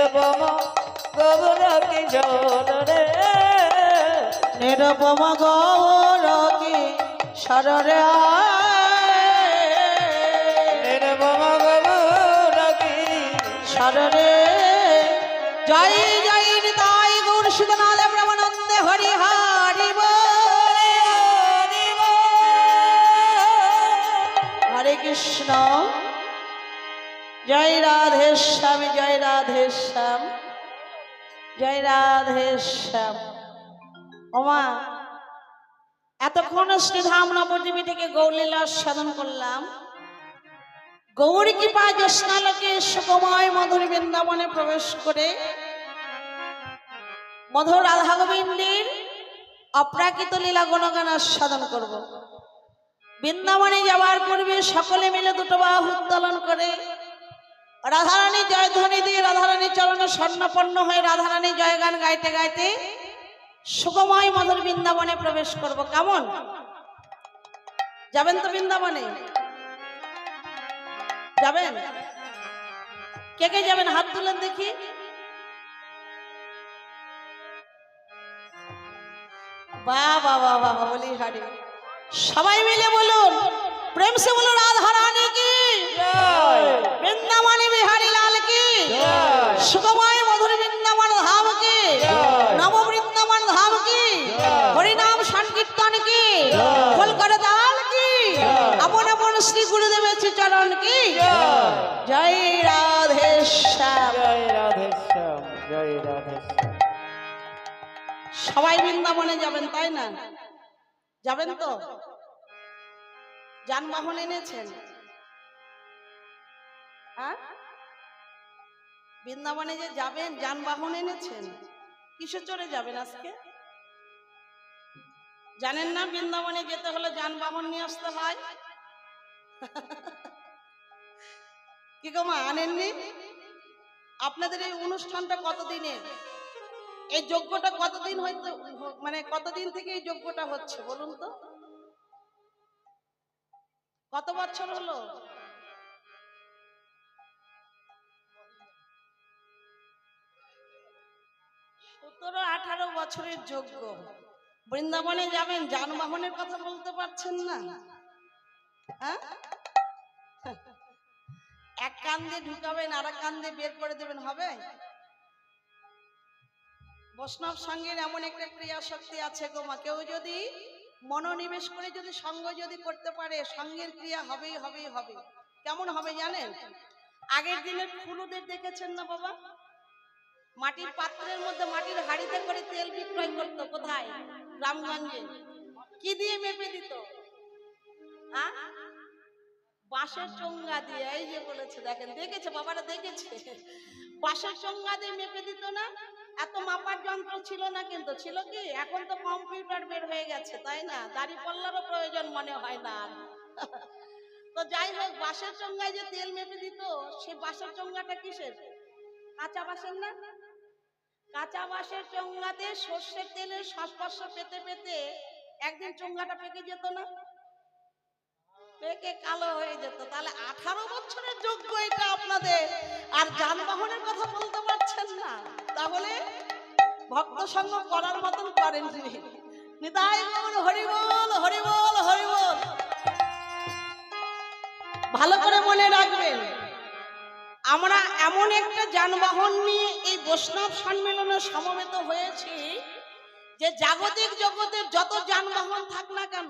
নিরুপম গৌর কিশোর রে নিরুপম গৌর কি সররে নিরুপম গৌর সররে জয় জয় নিতাই গৌর সুদনাথ ব্রহ্মানন্দে হরি হরি বল। হরে কৃষ্ণ জয় রাধে শ্যাম জয় রাধে শ্যাম জয় রাধে শ্যাম। ওমা এতক্ষণ শ্রীধাম নবদ্বীপে থেকে গৌরলীলা সাধন করলাম। গৌর কৃপা জ্যোৎস্নালোকে সুখময় মধুর বৃন্দাবনে প্রবেশ করে মধুর রাধা গোবিন্দের অপ্রাকৃত লীলা গুণগান সাধন করব। বৃন্দাবনে যাওয়ার পূর্বে সকলে মিলে দুটো বাহু উত্তোলন করে রাধারানী জয়ধ্বনি দিয়ে রাধারানী চরণে স্বর্ণপন্ন হয়ে রাধারানী জয়গান গাইতে গাইতে সুখময় মধুর বৃন্দাবনে প্রবেশ করব। কেমন যাবেন তো বৃন্দাবনে? যাবেন? কে কে যাবেন হাত তুলেন দেখি। বাহ বাহ বাহ বাহ বলি হারি। সবাই মিলে বলুন, প্রেম সে বলুন রাধা রানী কি জয় বৃন্দাবনী বিহারী লাল কি জয় সুখময় মধুর বৃন্দাবন ধাম কি জয় নব বৃন্দাবন ধাম কি জয় হরিনাম সংকীর্তন কি জয় কলকাতা দাল কি জয় আপন আপন শ্রী গুরুদেবের চরণ কি জয় জয় রাধে শ্যাম। জয় রাধে শ্যাম জয় রাধে শ্যাম সবাই বৃন্দাবনে যাবেন তাই না? যাবেন তো? যানবাহন এনেছেন? হ্যাঁ, বৃন্দাবনে যে যাবেন যানবাহন এনেছেন? কিসে চড়ে যাবেন আজকে? জানেন না বৃন্দাবনে যেতে হলে যানবাহন নিয়ে আসতে হয়? কি গো মা আনেননি? আপনাদের এই অনুষ্ঠানটা কতদিনের? এই যজ্ঞটা কতদিন হইতে মানে কতদিন থেকে এই যজ্ঞটা হচ্ছে বলুন তো? কত বছর হলো? সতেরো 18 বছরের যজ্ঞ। বৃন্দাবনে যাবেন যানবাহনের কথা বলতে পারছেন না? হ্যাঁ, এক কান দিয়ে ঢুকাবেন আর এক কান দিয়ে বের করে দেবেন, হবে? বৈষ্ণব সঙ্গের এমন একটা ক্রিয়া শক্তি আছে গো মা, কেউ যদি মনোনিবেশ করে যদি সঙ্গ যদি করতে পারে সঙ্গের ক্রিয়া হবেই হবেই হবে। কেমন হবে জানেন? আগের দিনের ফুলুদের দেখেছেন না বাবা? মাটির পাত্রের মধ্যে মাটির হাড়িতে করে তেল বিক্রয় করতো। কোথায়? গ্রামগঞ্জে। কি দিয়ে মেপে দিত? বাঁশের চোঙ্গা দিয়ে। এই যে বলেছে দেখেন, দেখেছে বাবারা, দেখেছে বাঁশের চোঙ্গা দিয়ে মেপে দিত না? এত মাপার যন্ত্র ছিল না, কিন্তু ছিল কি? এখন তো কম্পিউটার বের হয়ে গেছে তাই না? দাড়ি পাল্লারও প্রয়োজন মনে হয় না। তো যাই হোক, বাঁশের চোঙ্গায় যে তেল মেপে দিত, সেই বাঁশের চোঙ্গাটা কিসের? কাঁচা বাঁশের না? কাঁচা বাঁশের চোঙ্গাতে সর্ষের তেলের সংস্পর্শ পেতে পেতে একদিন চোঙ্গাটা পেকে যেত না? পেকে কালো হয়ে যেত। তাহলে 18 বছরের যজ্ঞ এটা আপনাদের, আর যানবাহনের কথা বলতে পারছেন না? তাহলে ভক্ত সঙ্গ করার মতন করেন নিতাই গৌর হরি বল হরি বল হরি বল। ভালো করে মনে রাখবেন, আমরা এমন একটা যানবাহন নিয়ে এই বৈষ্ণব সম্মেলনে সমবেত হয়েছি যে জাগতিক জগতের যত যানবাহন থাক না কেন,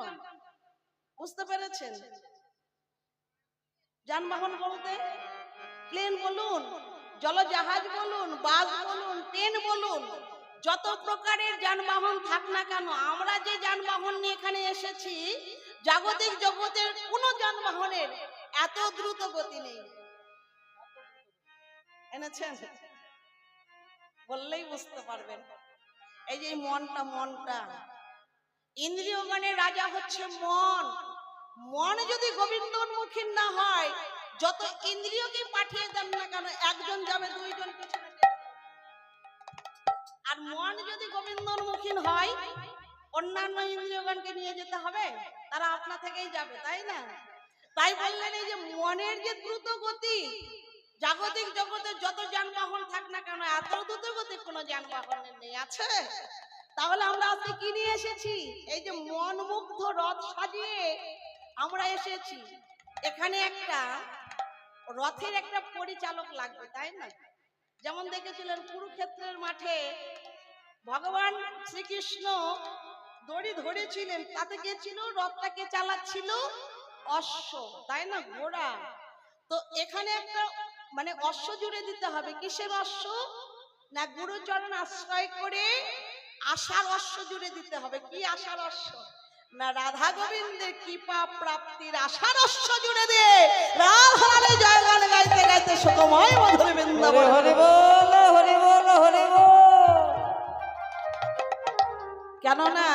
বুঝতে পেরেছেন? যানবাহন বলতে প্লেন বলুন, জলজাহাজ বলুন, বাস বলুন, ট্রেন বলুন, যত প্রকারের যানবাহন থাক না কেন, আমরা যে যানবাহন নিয়ে এখানে এসেছি জাগতিক জগতের কোনো যানবাহনের এত দ্রুত গতি নেই। এনেছেন? বললেই বুঝতে পারবেন। এই যে মনটা ইন্দ্রিয়গণের রাজা হচ্ছে মন। মন যদি গোবিন্দোন্মুখী না হয়, যত ইন্দ্রিয়কে পাঠিয়ে দেন না কেন, একজন যাবে, দুইজন পিছনে। আর মন যদি গোবিন্দোন্মুখী হয়, অন্যান্য ইন্দ্রিয়গণকে নিয়ে যেতে হবে, তারা আপনা থেকেই যাবে তাই না? তাই বললেন এই যে মনের যে দ্রুত গতি, জাগতিক জগতে যত যানবাহন থাক না কেন এত দ্রুতগতির কোনো যানবাহন নেই, আছে? তাহলে আমরা আজকে কি নিয়ে এসেছি? এই যে মনমুগ্ধ রথ সাজিয়ে আমরা এসেছি। এখানে একটা রথের একটা পরিচালক লাগবে, তাই না? যেমন দেখেছিলেন কুরুক্ষেত্রের মাঠে ভগবান শ্রীকৃষ্ণ দড়ি ধরেছিলেন, তাতে কে ছিল? রথটাকে চালাচ্ছিল অশ্ব, তাই না? ঘোড়া। তো এখানে একটা মানে অশ্ব জুড়ে দিতে হবে। কিসের অশ্ব? না গুরুচরণ আশ্রয় করে আশার অশ্ব জুড়ে দিতে হবে। কি আশার অশ্ব? না রাধা গোবিন্দের কৃপা প্রাপ্তির আশার অশ্ব জুড়ে দিয়ে রাধারানী জয়গান গাইতে গাইতে সুখময় মধুর বৃন্দাবন। হরি বল হরি বল হরি বল। কেননা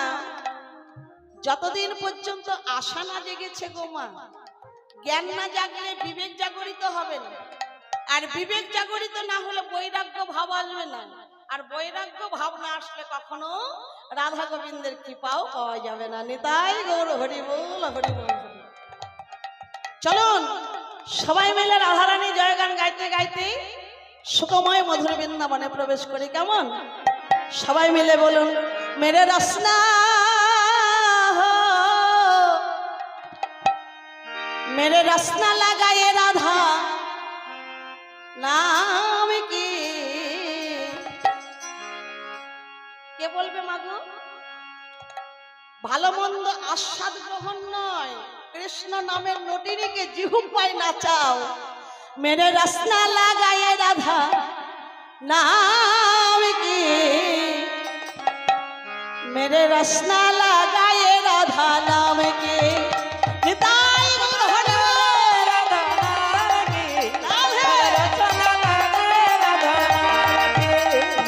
যতদিন পর্যন্ত আশা না জেগেছে গো মা, জ্ঞান না জাগলে বিবেক জাগরিত হবে না, আর বিবেক জাগরিত না হলে বৈরাগ্য ভাব আসবে না, আর বৈরাগ্য ভাব না আসলে কখনো রাধা গোবিন্দের কৃপাও পাওয়া যাবে না। নিতাই গৌর হরি বল হরি বল। চলুন সবাই মিলে রাধারানী জয়গান গাইতে গাইতে সুখময় মধুর বৃন্দাবনে প্রবেশ করি, কেমন? সবাই মিলে বলুন, মেরে রসনা मेरे रसना लगाए राधा नाम की। কে বলবে মাগো? ভালো মন্দ আস্বাদ গ্রহণ নয়, কৃষ্ণ নামের নটিনীকে জিহুব্বায় নাচাও। মেরে রসনা লাগায়ে রাধা নাম কি, मेरे रसना लगाए राधा नाम की। निताई श्यामेर मोड़ले बजाए राधा नाम की, मेरे रसना लगाए राधा नाम की। मेरे रसना लगाए राधा नाम की, मेरे रसना लगाए राधा नाम की।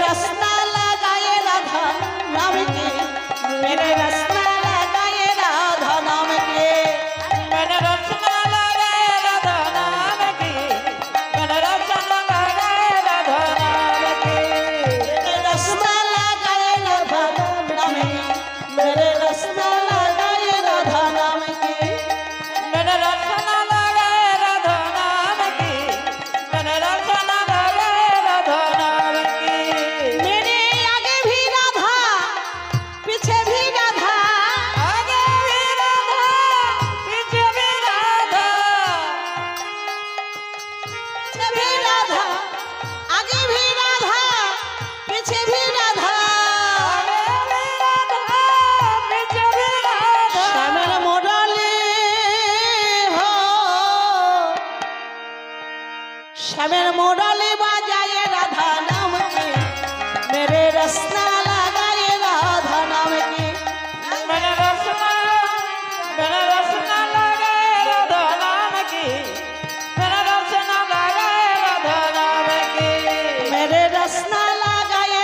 मेरे रसना लगाए राधा नाम की, मेरे रसना लगाए राधा नाम की। मेरे रसना लगाए राधा नाम की, मेरे रसना मेरे दाहिने भी राधा, बामे भी राधा, दाहिने भी राधा, बामे भी राधा, दाहिने भी राधा, बामे भी राधा। श्यामेर मोड़ले हो, श्यामेर मोड़ले बजाए राधा नाम की, मेरे रसना लगाए राधा नाम की। मेरे रसना लगाए राधा नाम की, मेरे रसना लगाए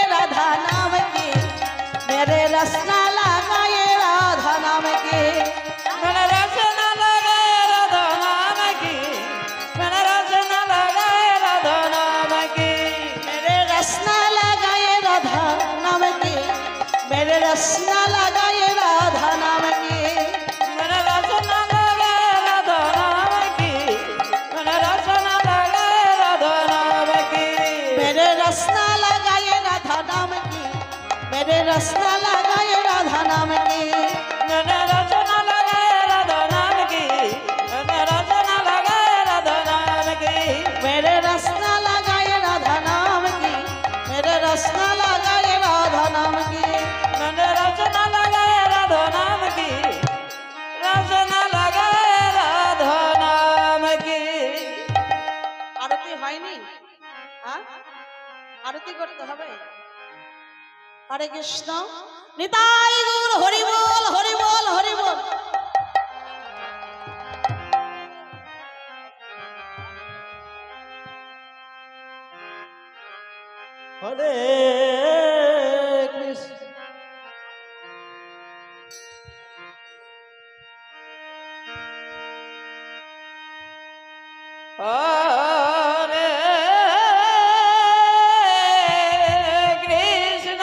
राधा नाम की। मेरे रसना लगाए राधा नाम की, मेरे रसना लगाए राधा नाम की। मेरे रसना लगाए राधा नाम की, मेरे रसना लगाए राधा नाम की। मेरे रसना लगाए राधा नाम की, मेरे रसना लगाए राधा नाम की। मेरे रसना लगाए राधा नाम की, मेरे रसना लगाए राधा नाम की। मेरे रसना लगाए राधा नाम की, मेरे रसना लगाए राधा नाम की। मेरे रसना लगाए राधा नाम की, रसना लगाए राधा नाम की। আরতি হয়নি? হ্যাঁ, আরতি করতে হবে। হরে কৃষ্ণ নিতাই গৌর হরি বল হরি বল হরি বল। হরে কৃষ্ণ। হরে কৃষ্ণ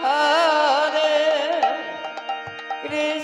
হরে কৃষ্ণ।